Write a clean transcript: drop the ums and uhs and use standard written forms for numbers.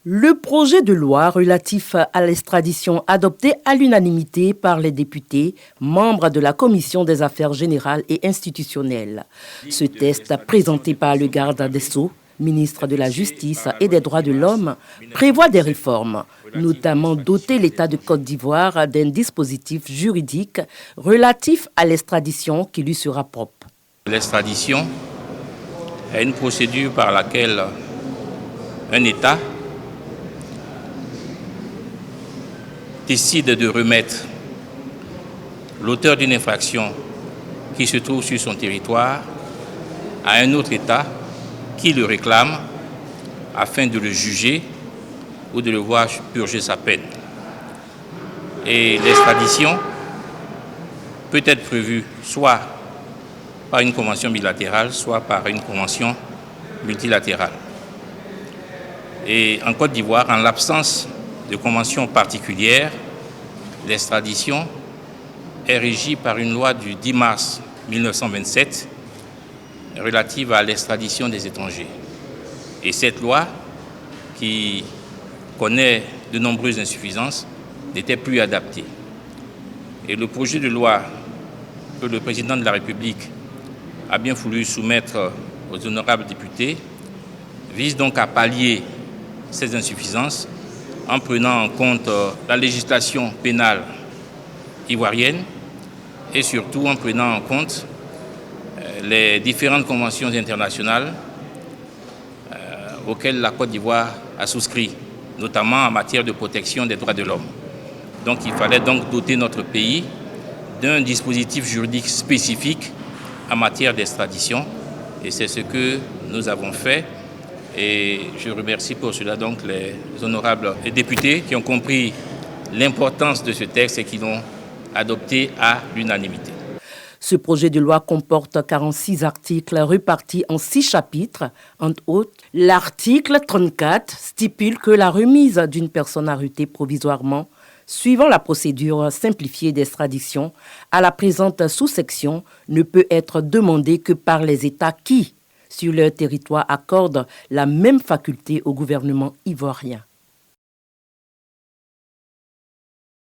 Le projet de loi relatif à l'extradition adopté à l'unanimité par les députés, membres de la Commission des affaires générales et institutionnelles. Ce texte, présenté par le garde des Sceaux, ministre de la Justice et des Droits de l'Homme, prévoit des réformes, notamment doter l'État de Côte d'Ivoire d'un dispositif juridique relatif à l'extradition qui lui sera propre. L'extradition est une procédure par laquelle un État décide de remettre l'auteur d'une infraction qui se trouve sur son territoire à un autre État qui le réclame afin de le juger ou de le voir purger sa peine. Et l'extradition peut être prévue soit par une convention bilatérale, soit par une convention multilatérale. Et en Côte d'Ivoire, en l'absence de convention particulière, l'extradition est régie par une loi du 10 mars 1927 relative à l'extradition des étrangers. Et cette loi, qui connaît de nombreuses insuffisances, n'était plus adaptée. Et le projet de loi que le président de la République a bien voulu soumettre aux honorables députés vise donc à pallier ces insuffisances en prenant en compte la législation pénale ivoirienne et surtout en prenant en compte les différentes conventions internationales auxquelles la Côte d'Ivoire a souscrit, notamment en matière de protection des droits de l'homme. Donc il fallait donc doter notre pays d'un dispositif juridique spécifique en matière d'extradition et c'est ce que nous avons fait. Et je remercie pour cela donc les honorables députés qui ont compris l'importance de ce texte et qui l'ont adopté à l'unanimité. Ce projet de loi comporte 46 articles répartis en 6 chapitres. Entre autres, l'article 34 stipule que la remise d'une personne arrêtée provisoirement suivant la procédure simplifiée d'extradition à la présente sous-section ne peut être demandée que par les États qui, sur leur territoire, accordent la même faculté au gouvernement ivoirien.